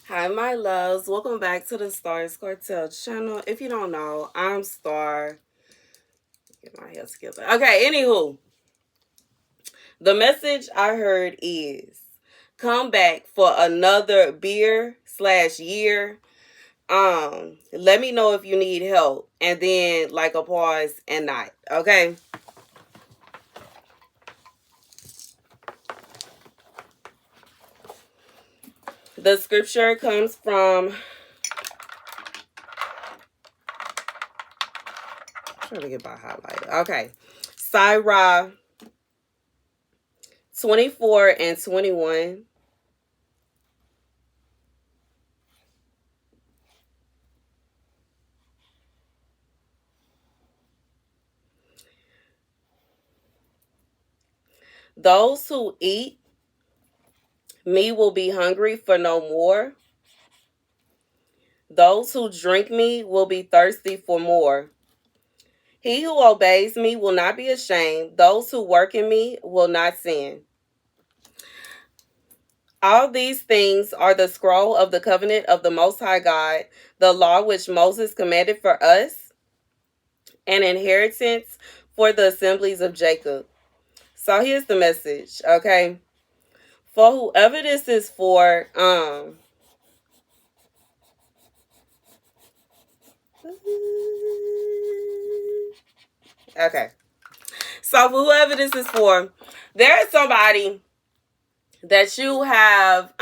Hi, my loves. Welcome back to the Starscartel channel. If you don't know, I'm Star. Get my hair together. Okay, anywho, the message I heard is come back for another beer/year. Let me know if you need help. And then like a pause and not. Okay. The scripture comes from trying to get my highlighter. Okay. Sirah 24 and 21. Those who eat me will be hungry for no more. Those who drink me will be thirsty for more. He who obeys me will not be ashamed. Those who work in me will not sin. All these things are the scroll of the covenant of the Most High God, the law which Moses commanded for us, an inheritance for the assemblies of Jacob. So here's the message, okay? For whoever this is for, okay. So for whoever this is for, there is somebody that you have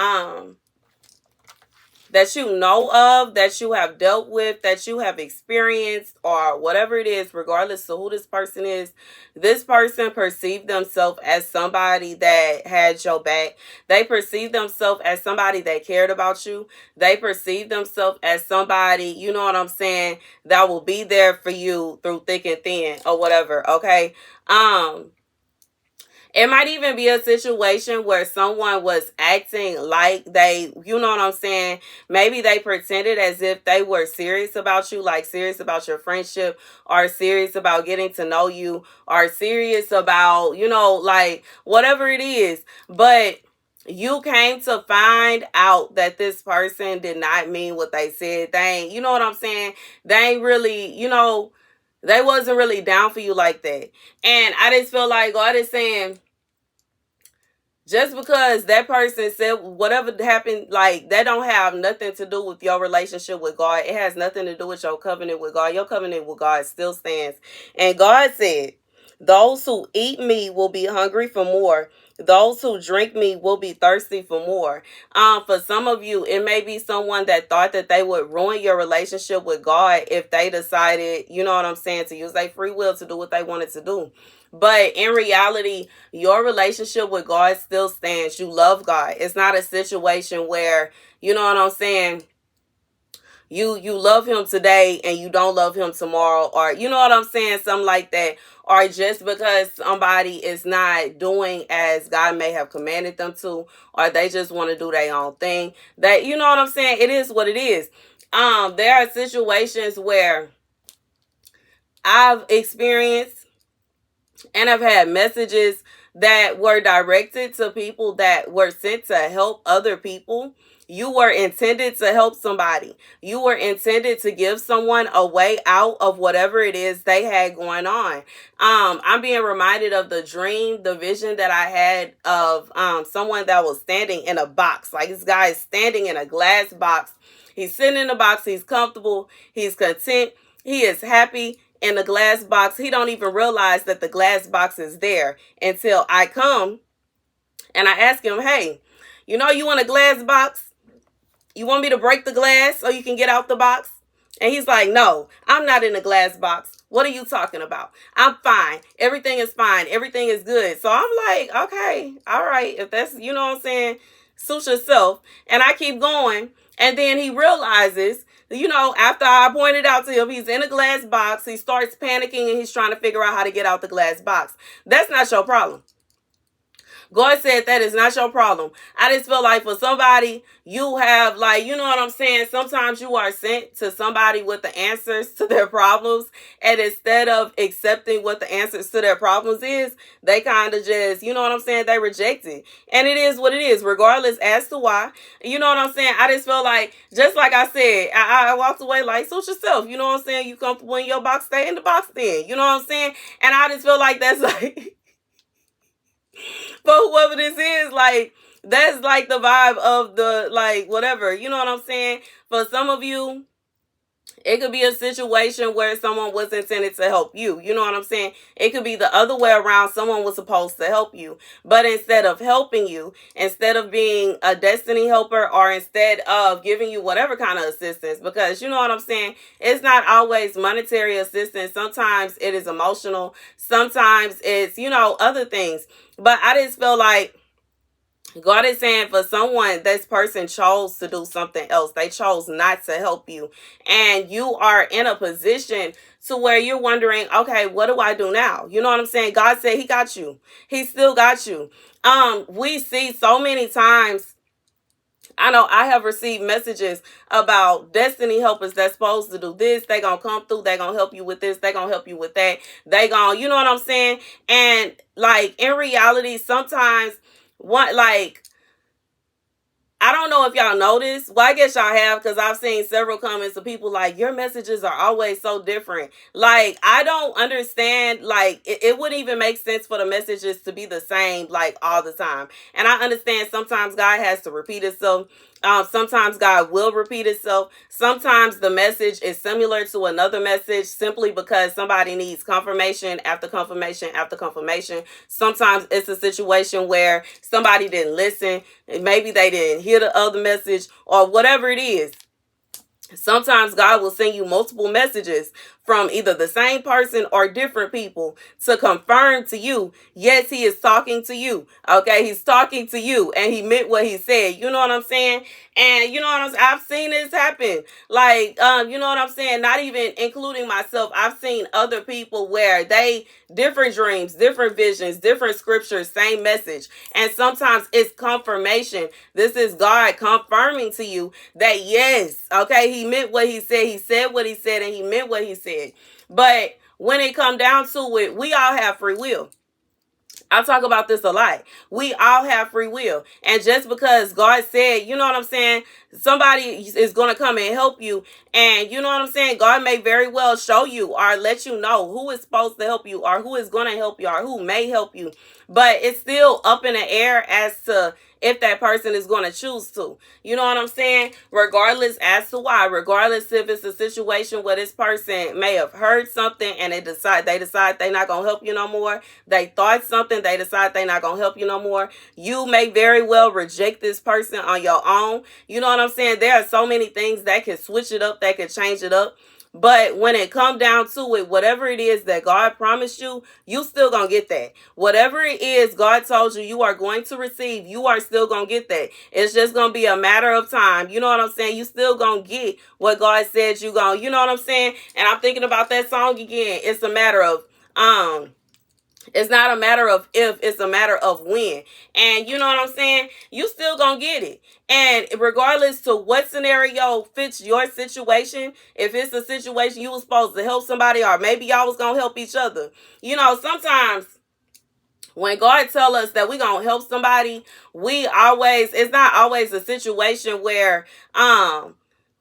that you know of, that you have dealt with, that you have experienced, or whatever it is, regardless of who this person is. This person perceived themselves as somebody that had your back. They perceived themselves as somebody that cared about you. They perceived themselves as somebody, you know what I'm saying, that will be there for you through thick and thin or whatever, okay? It might even be a situation where someone was acting like they, you know what I'm saying? Maybe they pretended as if they were serious about you, like serious about your friendship, or serious about getting to know you, or serious about, you know, like whatever it is. But you came to find out that this person did not mean what they said. They ain't, you know what I'm saying? They ain't really, you know, they wasn't really down for you like that. And I just feel like God is saying, just because that person said whatever happened, like that don't have nothing to do with your relationship with God. It has nothing to do with your covenant with God. Your covenant with God still stands. And God said, those who eat me will be hungry for more. Those who drink me will be thirsty for more. For some of you, it may be someone that thought that they would ruin your relationship with God if they decided, you know what I'm saying, to use their free will to do what they wanted to do. But in reality, your relationship with God still stands. You love God. It's not a situation where, you know what I'm saying, you love him today and you don't love him tomorrow, or you know what I'm saying, something like that. Or just because somebody is not doing as God may have commanded them to, or they just want to do their own thing, that, you know what I'm saying, it is what it is. There are situations where I've experienced and I've had messages that were directed to people that were sent to help other people. You were intended to help somebody. You were intended to give someone a way out of whatever it is they had going on. I'm being reminded of the dream, the vision that I had of someone that was standing in a box. Like this guy is standing in a glass box. He's sitting in a box. He's comfortable. He's content. He is happy in the glass box. He don't even realize that the glass box is there until I come and I ask him, hey, you know, you want a glass box? You want me to break the glass so you can get out the box? And he's like, no, I'm not in a glass box. What are you talking about? I'm fine. Everything is fine. Everything is good. So I'm like, okay, all right. If that's, you know what I'm saying, suit yourself. And I keep going. And then he realizes, you know, after I pointed out to him, he's in a glass box. He starts panicking and he's trying to figure out how to get out the glass box. That's not your problem. God said that is not your problem. I just feel like for somebody, you have like, you know what I'm saying? Sometimes you are sent to somebody with the answers to their problems. And instead of accepting what the answers to their problems is, they kind of just, you know what I'm saying? They reject it. And it is what it is, regardless as to why. You know what I'm saying? I just feel like, just like I said, I walked away like, suit yourself. You know what I'm saying? You comfortable in your box, stay in the box then. You know what I'm saying? And I just feel like that's like, for whoever this is, like, that's like the vibe of the, like, whatever. You know what I'm saying? For some of you, it could be a situation where someone was intended to help you. You know what I'm saying? It could be the other way around. Someone was supposed to help you. But instead of helping you, instead of being a destiny helper, or instead of giving you whatever kind of assistance, because you know what I'm saying? It's not always monetary assistance. Sometimes it is emotional. Sometimes it's, you know, other things. But I just feel like God is saying for someone, this person chose to do something else. They chose not to help you. And you are in a position to where you're wondering, okay, what do I do now? You know what I'm saying? God said he got you. He still got you. We see so many times, I know I have received messages about destiny helpers that's supposed to do this. They gonna come through. They gonna help you with this. They gonna help you with that. They gonna, you know what I'm saying? And like in reality, sometimes what, like, I don't know if y'all noticed. Well, I guess y'all have, because I've seen several comments of people like, your messages are always so different. Like, I don't understand. Like, it wouldn't even make sense for the messages to be the same, like, all the time. And I understand sometimes God has to repeat itself. Sometimes God will repeat itself. Sometimes the message is similar to another message simply because somebody needs confirmation after confirmation after confirmation. Sometimes it's a situation where somebody didn't listen. Maybe they didn't hear the other message or whatever it is. Sometimes God will send you multiple messages from either the same person or different people to confirm to you, yes, he is talking to you. Okay, he's talking to you and he meant what he said. You know what I'm saying? And you know what I'm saying? I've seen this happen. Like, you know what I'm saying? Not even including myself. I've seen other people where they, different dreams, different visions, different scriptures, same message. And sometimes it's confirmation. This is God confirming to you that yes, okay, he meant what he said. He said what he said and he meant what he said. But when it come down to it, we all have free will. I talk about this a lot. We all have free will. And just because God said, you know what I'm saying, somebody is going to come and help you. And you know what I'm saying, God may very well show you or let you know who is supposed to help you or who is going to help you or who may help you. But it's still up in the air as to if that person is going to choose to. You know what I'm saying? Regardless as to why. Regardless if it's a situation where this person may have heard something and they decide they're not going to help you no more. They thought something, they decide they're not going to help you no more. You may very well reject this person on your own. You know what I'm saying? There are so many things that can switch it up, that can change it up. But when it come down to it, whatever it is that God promised you, you still gonna get that. Whatever it is God told you you are going to receive, you are still gonna get that. It's just gonna be a matter of time. You know what I'm saying? You still gonna get what God said you gonna, you know what I'm saying? And I'm thinking about that song again. It's a matter of it's not a matter of if, it's a matter of when. And you know what I'm saying? You still gonna get it. And regardless to what scenario fits your situation, if it's a situation you was supposed to help somebody or maybe y'all was gonna help each other. You know, sometimes when God tell us that we gonna help somebody, it's not always a situation where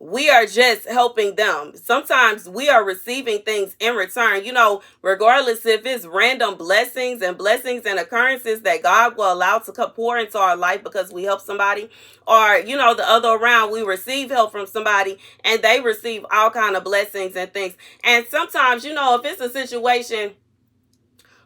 we are just helping them. Sometimes we are receiving things in return, you know, regardless if it's random blessings and occurrences that God will allow to pour into our life because we help somebody, or, you know, the other around, we receive help from somebody and they receive all kind of blessings and things. And sometimes, you know, if it's a situation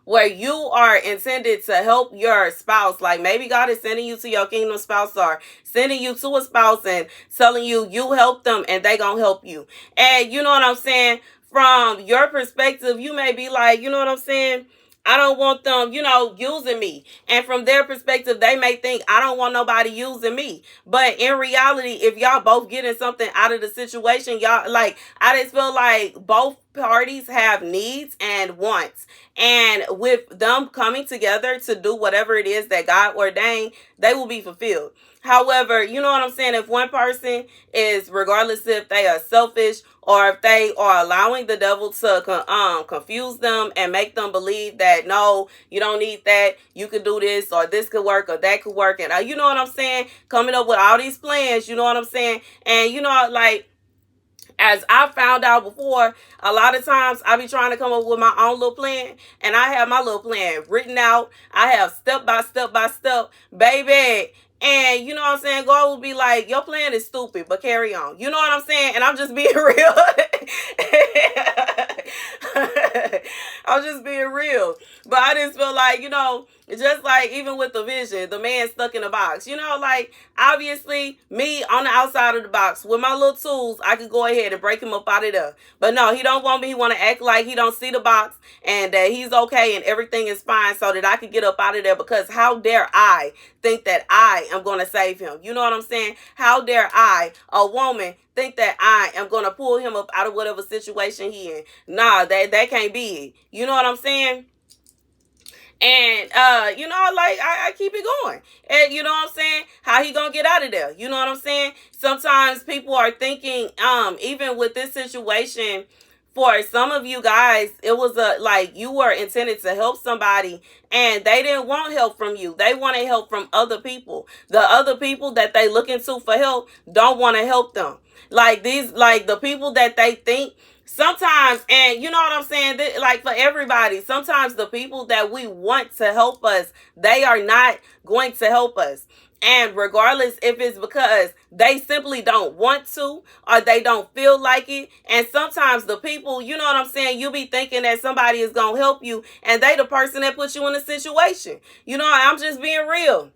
where you are intended to help your spouse, like maybe God is sending you to your kingdom spouse or sending you to a spouse and telling you help them and they gonna help you. And you know what I'm saying? From your perspective, you may be like, you know what I'm saying? I don't want them, you know, using me. And from their perspective, they may think I don't want nobody using me. But in reality, if y'all both getting something out of the situation, y'all, like, I just feel like both parties have needs and wants. And with them coming together to do whatever it is that God ordained, they will be fulfilled. However, you know what I'm saying? If one person is, regardless if they are selfish or if they are allowing the devil to confuse them and make them believe that, no, you don't need that, you could do this, or this could work, or that could work. And you know what I'm saying? Coming up with all these plans, you know what I'm saying? And, you know, like, as I found out before, a lot of times I be trying to come up with my own little plan, and I have my little plan written out. I have step by step by step, baby. And you know what I'm saying? God will be like, your plan is stupid, but carry on. You know what I'm saying? And I'm just being real. I'm just being real. But I just feel like, you know, just like even with the vision, the man stuck in a box, you know, like obviously me on the outside of the box with my little tools, I could go ahead and break him up out of there. But no, he don't want me. He want to act like he don't see the box and that he's okay and everything is fine so that I could get up out of there, because how dare I think that I am going to save him? You know what I'm saying? How dare I, a woman, think that I am going to pull him up out of whatever situation he in? Nah, that can't be it. You know what I'm saying? And, you know, like, I keep it going. And, you know what I'm saying? How he gonna get out of there? You know what I'm saying? Sometimes people are thinking, even with this situation, for some of you guys, it was like you were intended to help somebody and they didn't want help from you. They wanted help from other people. The other people that they looking to for help don't want to help them. Like the people that they think sometimes, and you know what I'm saying, like for everybody, sometimes the people that we want to help us, they are not going to help us. And regardless if it's because they simply don't want to or they don't feel like it. And sometimes the people, you know what I'm saying, you be thinking that somebody is going to help you and they the person that put you in a situation. You know, I'm just being real.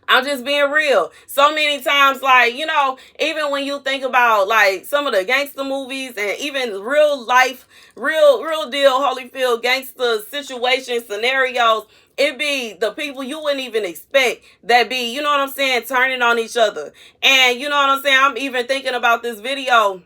I'm just being real. So many times, like, you know, even when you think about like some of the gangster movies and even real life, real deal Holyfield gangster situation scenarios, it be the people you wouldn't even expect that be, you know what I'm saying, turning on each other. And you know what I'm saying? I'm even thinking about this video.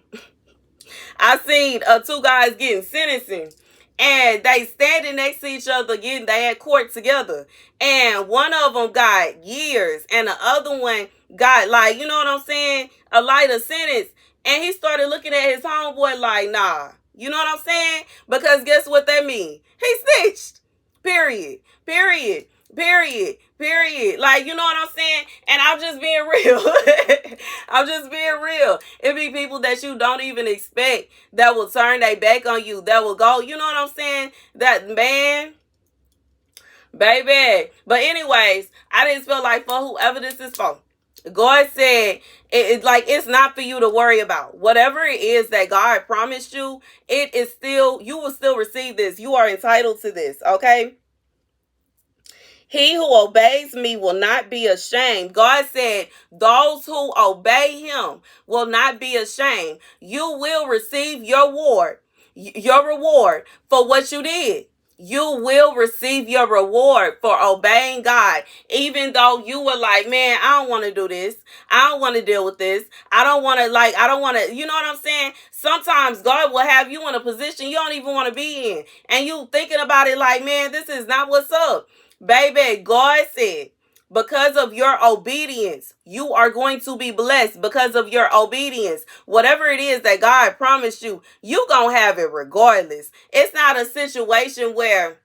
I seen two guys getting sentencing. And they standing next to each other, they had court together. And one of them got years, and the other one got, like, you know what I'm saying, a lighter sentence. And he started looking at his homeboy like, nah. You know what I'm saying? Because guess what that mean? He snitched. Period. Period. Period. Period. Like, you know what I'm saying? And I'm just being real. I'm just being real. It be people that you don't even expect that will turn their back on you, that will go, you know what I'm saying? That, man, baby. But anyways, I just feel like for whoever this is for, God said it's like it's not for you to worry about. Whatever it is that God promised you, it is still, you will still receive this. You are entitled to this, okay? He who obeys me will not be ashamed. God said those who obey him will not be ashamed. You will receive your reward for what you did. You will receive your reward for obeying God. Even though you were like, man, I don't want to do this. I don't want to deal with this. I don't want to, you know what I'm saying? Sometimes God will have you in a position you don't even want to be in. And you thinking about it like, man, this is not what's up. Baby, God said, because of your obedience, you are going to be blessed because of your obedience. Whatever it is that God promised you, you gonna have it regardless. It's not a situation where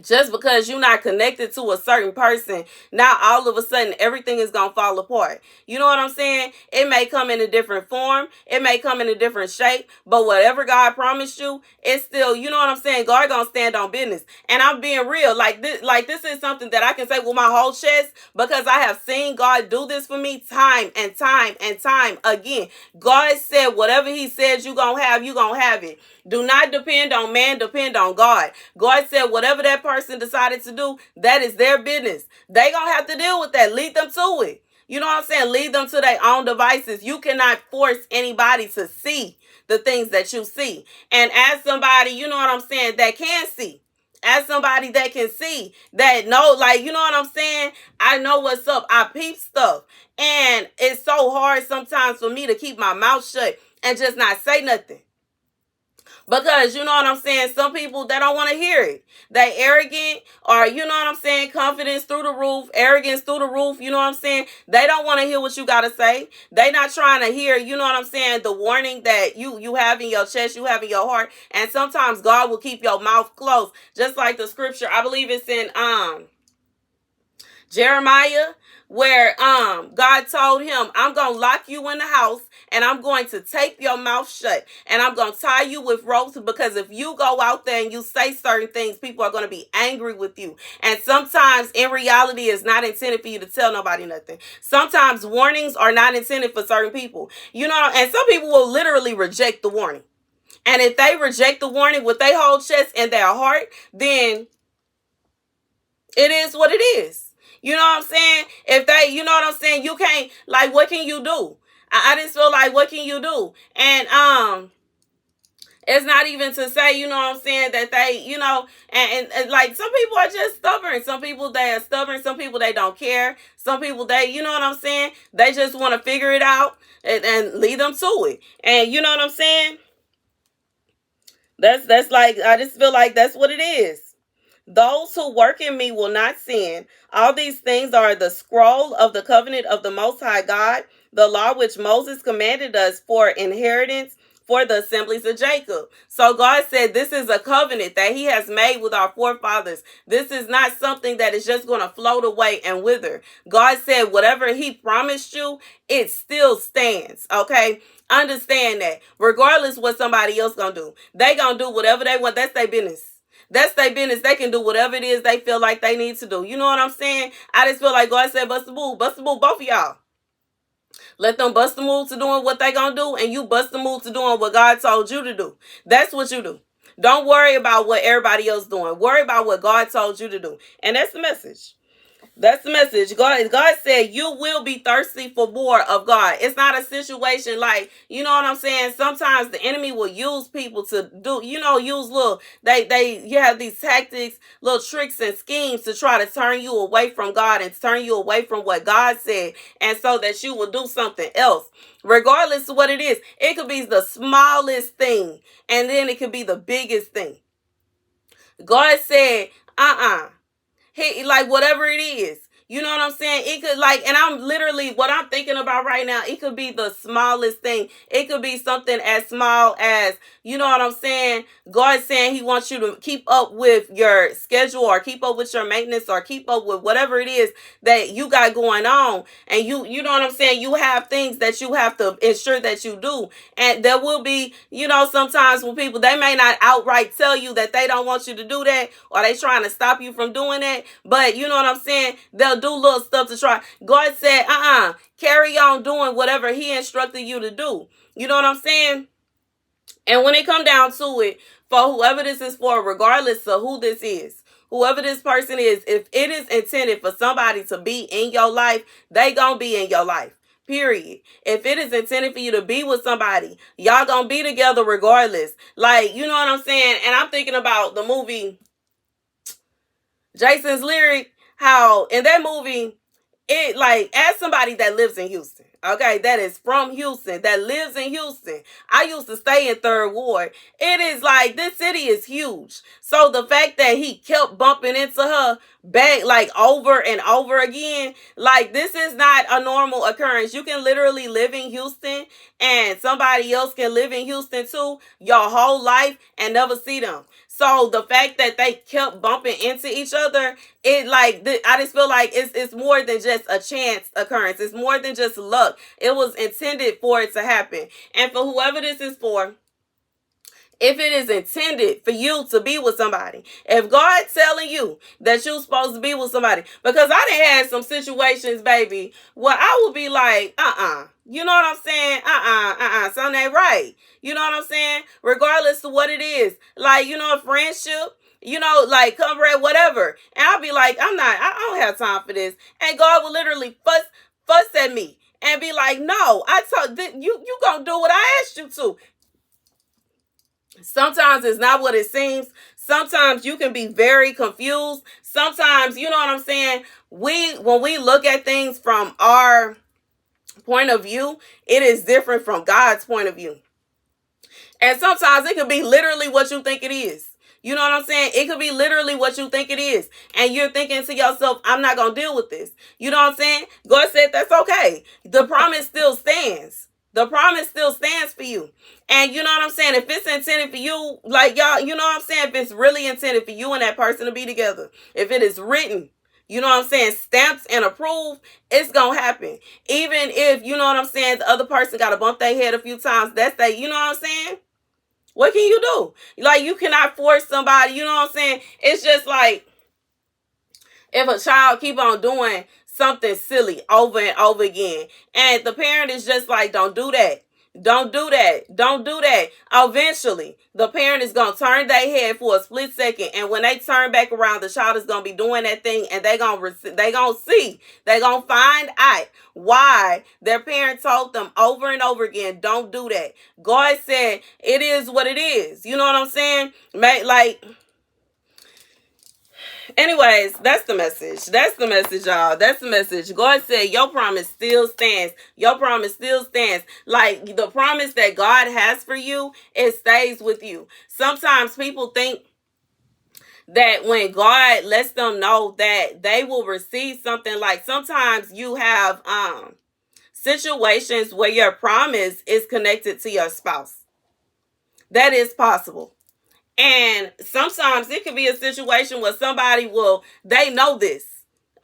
just because you're not connected to a certain person, now all of a sudden everything is going to fall apart. You know what I'm saying? It may come in a different form. It may come in a different shape. But whatever God promised you, it's still, you know what I'm saying? God going to stand on business. And I'm being real. Like this is something that I can say with my whole chest because I have seen God do this for me time and time and time again. God said whatever he said you're going to have, you're going to have it. Do not depend on man, depend on God. God said whatever that person decided to do, that is their business. They gonna have to deal with that. Lead them to it. You know what I'm saying? Lead them to their own devices. You cannot force anybody to see the things that you see. And as somebody, you know what I'm saying, that can see. As somebody that can see, that know, like, you know what I'm saying? I know what's up. I peep stuff. And it's so hard sometimes for me to keep my mouth shut and just not say nothing. Because you know what I'm saying, some people they don't want to hear it. They arrogant, or you know what I'm saying, confidence through the roof, arrogance through the roof, you know what I'm saying? They don't want to hear what you gotta say. They not trying to hear, you know what I'm saying, the warning that you have in your chest, you have in your heart. And sometimes God will keep your mouth closed. Just like the scripture, I believe it's in Jeremiah, where God told him, I'm gonna lock you in the house and I'm going to tape your mouth shut and I'm gonna tie you with ropes, because if you go out there and you say certain things, people are gonna be angry with you. And sometimes in reality it's not intended for you to tell nobody nothing. Sometimes warnings are not intended for certain people. You know, and some people will literally reject the warning. And if they reject the warning with their whole chest and their heart, then it is what it is. You know what I'm saying? If they, you know what I'm saying, you can't, like, what can you do? I just feel like, what can you do? And it's not even to say, you know what I'm saying, that they, you know, and like some people are just stubborn. Some people they are stubborn. Some people they don't care. Some people they, you know what I'm saying, they just want to figure it out and lead them to it. And you know what I'm saying? That's like, I just feel like that's what it is. Those who work in me will not sin. All these things are the scroll of the covenant of the Most High God, the law which Moses commanded us for inheritance for the assemblies of Jacob. So God said this is a covenant that he has made with our forefathers. This is not something that is just going to float away and wither. God said whatever he promised you, it still stands, okay? Understand that. Regardless what somebody else going to do. They going to do whatever they want. That's their business. That's their business. They can do whatever it is they feel like they need to do. You know what I'm saying? I just feel like God said, bust the move, both of y'all. Let them bust the move to doing what they gonna do, and you bust the move to doing what God told you to do. That's what you do. Don't worry about what everybody else doing. Worry about what God told you to do. And that's the message. That's the message. God said you will be thirsty for more of God. It's not a situation like, you know what I'm saying? Sometimes the enemy will use people to do, you know, use little, you have these tactics, little tricks and schemes to try to turn you away from God and turn you away from what God said. And so that you will do something else. Regardless of what it is, it could be the smallest thing. And then it could be the biggest thing. God said, He, like, whatever it is, you know what I'm saying? It could, like, and I'm literally, what I'm thinking about right now, it could be the smallest thing. It could be something as small as, you know what I'm saying? God saying he wants you to keep up with your schedule, or keep up with your maintenance, or keep up with whatever it is that you got going on. And you know what I'm saying? You have things that you have to ensure that you do. And there will be, you know, sometimes when people, they may not outright tell you that they don't want you to do that, or they trying to stop you from doing that. But you know what I'm saying? They'll do little stuff to try. God said, carry on doing whatever he instructed you to do. You know what I'm saying? And when it come down to it, for whoever this is for, regardless of who this is, whoever this person is, if it is intended for somebody to be in your life, they gonna be in your life. Period. If it is intended for you to be with somebody, y'all gonna be together regardless. Like, you know what I'm saying? And I'm thinking about the movie Jason's Lyric, how in that movie, it, like, as somebody that lives in Houston, okay, that is from Houston, that lives in Houston. I used to stay in Third Ward. It is like, this city is huge. So the fact that he kept bumping into her back, like, over and over again, like, this is not a normal occurrence. You can literally live in Houston and somebody else can live in Houston too, your whole life, and never see them. So the fact that they kept bumping into each other, it, like, I just feel like it's more than just a chance occurrence. It's more than just luck. It was intended for it to happen. And for whoever this is for, if it is intended for you to be with somebody, if God's telling you that you're supposed to be with somebody, because I done had some situations, baby, where I would be like, you know what I'm saying? Something ain't right. You know what I'm saying? Regardless of what it is. Like, you know, a friendship, you know, like, comrade, whatever. And I'll be like, I don't have time for this. And God will literally fuss at me and be like, no, I told you gonna do what I asked you to. Sometimes it's not what it seems. Sometimes you can be very confused. Sometimes, you know what I'm saying? When we look at things from our point of view, it is different from God's point of view. And sometimes it could be literally what you think it is. You know what I'm saying? It could be literally what you think it is. And you're thinking to yourself, I'm not going to deal with this. You know what I'm saying? God said that's okay. The promise still stands. The promise still stands for you. And you know what I'm saying? If it's intended for you, like y'all, you know what I'm saying? If it's really intended for you and that person to be together, if it is written, you know what I'm saying, stamped and approved, it's going to happen. Even if, you know what I'm saying, the other person got to bump their head a few times, that's that, you know what I'm saying? What can you do? Like, you cannot force somebody, you know what I'm saying? It's just like, if a child keep on doing something silly over and over again, and the parent is just like, don't do that. Don't do that. Don't do that. Eventually, the parent is going to turn their head for a split second. And when they turn back around, the child is going to be doing that thing. And they're going to see. They're going to find out why their parent told them over and over again, don't do that. God said, it is what it is. You know what I'm saying? Like, anyways, that's the message. That's the message, y'all. That's the message. God said your promise still stands. Your promise still stands. Like, the promise that God has for you, it stays with you. Sometimes people think that when God lets them know that they will receive something, like sometimes you have situations where your promise is connected to your spouse. That is possible. And sometimes it could be a situation where they know this.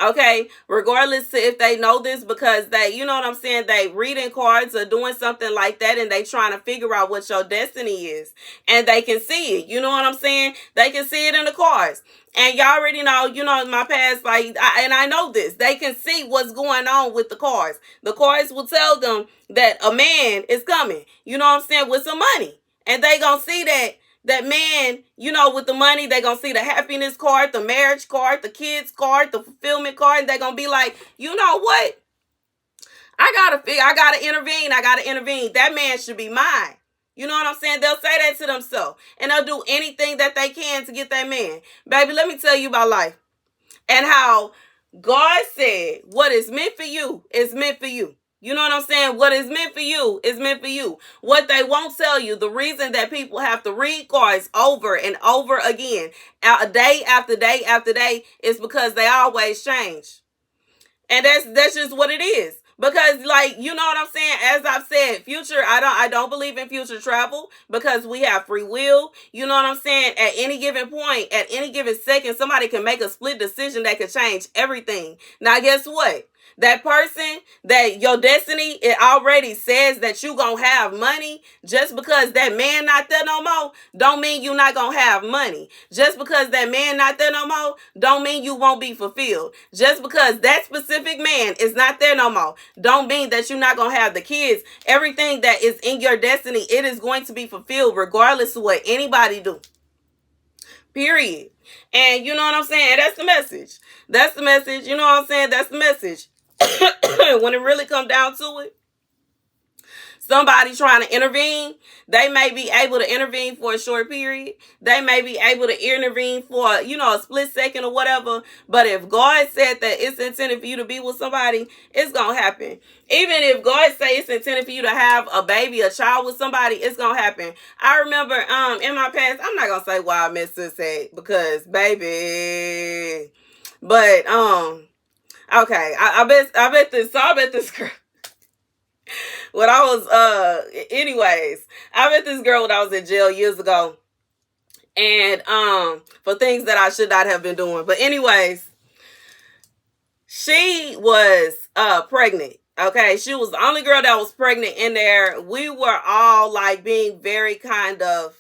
Okay, regardless if they know this, because they, you know what I'm saying, they reading cards or doing something like that, and they trying to figure out what your destiny is, and they can see it. You know what I'm saying? They can see it in the cards, and y'all already know. You know, in my past, like, I know this. They can see what's going on with the cards. The cards will tell them that a man is coming. You know what I'm saying, with some money, and they gonna see that man, you know, with the money, they're going to see the happiness card, the marriage card, the kids card, the fulfillment card. And they're going to be like, you know what? I got to intervene. That man should be mine. You know what I'm saying? They'll say that to themselves. And they'll do anything that they can to get that man. Baby, let me tell you about life. And how God said what is meant for you is meant for you. You know what I'm saying? What is meant for you is meant for you. What they won't tell you, the reason that people have to read cards over and over again, day after day after day, is because they always change. And that's just what it is. Because, like, you know what I'm saying? As I've said, future, I don't believe in future travel, because we have free will. You know what I'm saying? At any given point, at any given second, somebody can make a split decision that could change everything. Now, guess what? That person, that your destiny, it already says that you gonna have money. Just because that man not there no more, don't mean you not gonna have money. Just because that man not there no more, don't mean you won't be fulfilled. Just because that specific man is not there no more, don't mean that you're not gonna have the kids. Everything that is in your destiny, it is going to be fulfilled regardless of what anybody do. Period. And you know what I'm saying? That's the message. That's the message. You know what I'm saying? That's the message. When it really comes down to it, somebody trying to intervene, they may be able to intervene for a short period. They may be able to intervene for, you know, a split second or whatever. But if God said that it's intended for you to be with somebody, it's going to happen. Even if God say it's intended for you to have a baby, a child with somebody, it's going to happen. I remember in my past, I'm not going to say why I met Sis at, because baby, but okay, I bet this girl. When I was anyways, I met this girl when I was in jail years ago. And for things that I should not have been doing. But anyways, she was pregnant. Okay, she was the only girl that was pregnant in there. We were all like being very kind of,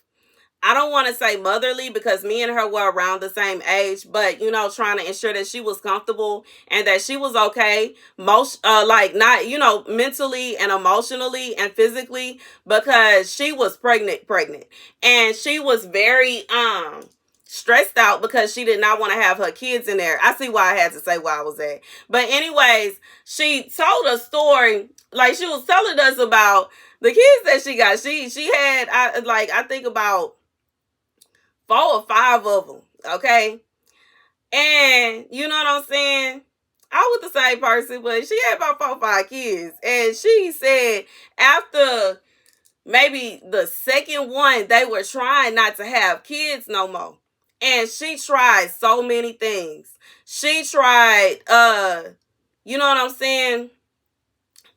I don't want to say motherly, because me and her were around the same age, but, you know, trying to ensure that she was comfortable and that she was okay, like, not, you know, mentally and emotionally and physically, because she was pregnant, and she was very stressed out because she did not want to have her kids in there. I see why I had to say where I was at. But anyways, she told a story, like, she was telling us about the kids that she got. She had, I think about 4 or 5 of them, okay? And you know what I'm saying? I was the same person, but she had about 4 or 5 kids. And she said after maybe the second one, they were trying not to have kids no more. And she tried so many things. She tried, you know what I'm saying?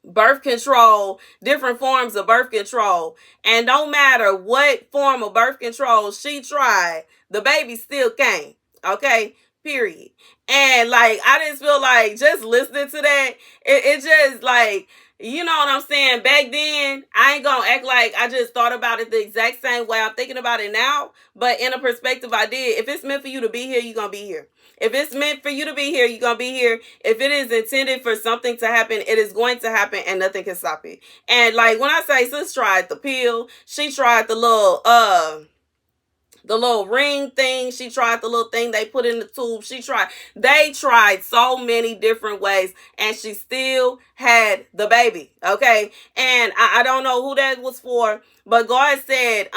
Birth control, different forms of birth control. And no matter what form of birth control she tried, the baby still came. Okay? Period. And like, I just feel like just listening to that, it just like, you know what I'm saying? Back then, I ain't gonna act like I just thought about it the exact same way I'm thinking about it now. But in a perspective I did, if it's meant for you to be here, you're gonna be here. If it's meant for you to be here, you're going to be here. If it is intended for something to happen, it is going to happen and nothing can stop it. And like when I say sis tried the pill, she tried the little ring thing. She tried the little thing they put in the tube. They tried so many different ways and she still had the baby. Okay. And I don't know who that was for, but God said,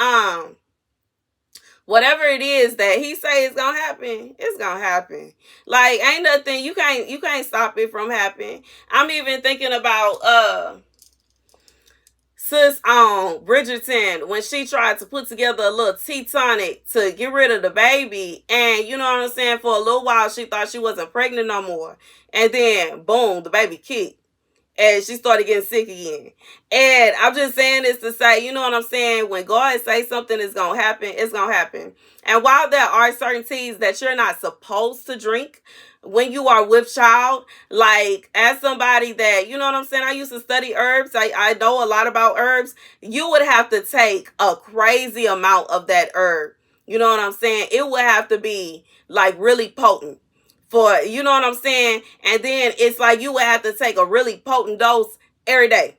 whatever it is that he say is gonna happen, it's gonna happen. Like ain't nothing you can't stop it from happening. I'm even thinking about sis on Bridgerton when she tried to put together a little tea tonic to get rid of the baby, and you know what I'm saying, for a little while she thought she wasn't pregnant no more, and then boom, the baby kicked. And she started getting sick again. And I'm just saying this to say, you know what I'm saying? When God say something is going to happen, it's going to happen. And while there are certain teas that you're not supposed to drink when you are with child, like as somebody that, you know what I'm saying? I used to study herbs. I know a lot about herbs. You would have to take a crazy amount of that herb. You know what I'm saying? It would have to be like really potent. For, you know what I'm saying? And then it's like you would have to take a really potent dose every day.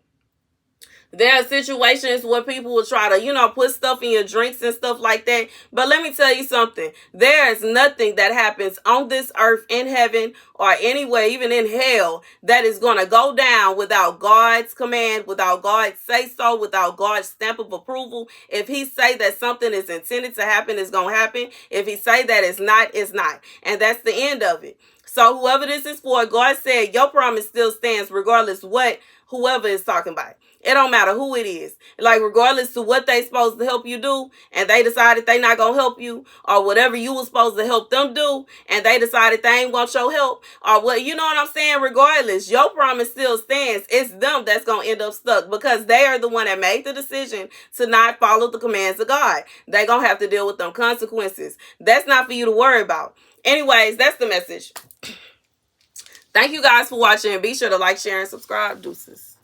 There are situations where people will try to, you know, put stuff in your drinks and stuff like that. But let me tell you something. There is nothing that happens on this earth, in heaven, or anywhere, even in hell, that is going to go down without God's command, without God's say so, without God's stamp of approval. If he say that something is intended to happen, it's going to happen. If he say that it's not, it's not. And that's the end of it. So whoever this is for, God said your promise still stands regardless what whoever is talking about. It don't matter who it is. Like, regardless to what they supposed to help you do, and they decided they not going to help you, or whatever you was supposed to help them do, and they decided they ain't want your help, or what, you know what I'm saying? Regardless, your promise still stands. It's them that's going to end up stuck, because they are the one that made the decision to not follow the commands of God. They going to have to deal with them consequences. That's not for you to worry about. Anyways, that's the message. Thank you guys for watching. Be sure to like, share, and subscribe. Deuces.